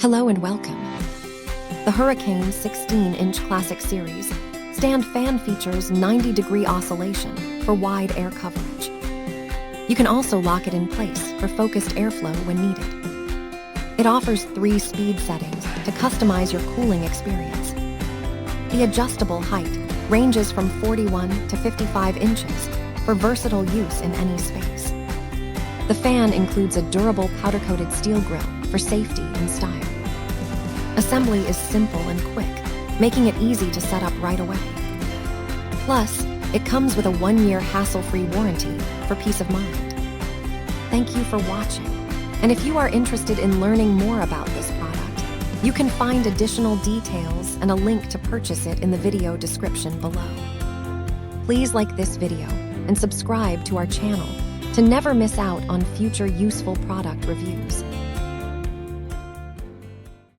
Hello and welcome. The Hurricane 16-inch Classic Series stand fan features 90-degree oscillation for wide air coverage. You can also lock it in place for focused airflow when needed. It offers 3 speed settings to customize your cooling experience. The adjustable height ranges from 41 to 55 inches for versatile use in any space. The fan includes a durable powder-coated steel grille for safety and style. Assembly is simple and quick, making it easy to set up right away. Plus, it comes with a 1-year hassle-free warranty for peace of mind. Thank you for watching, and if you are interested in learning more about this product, you can find additional details and a link to purchase it in the video description below. Please like this video and subscribe to our channel to never miss out on future useful product reviews.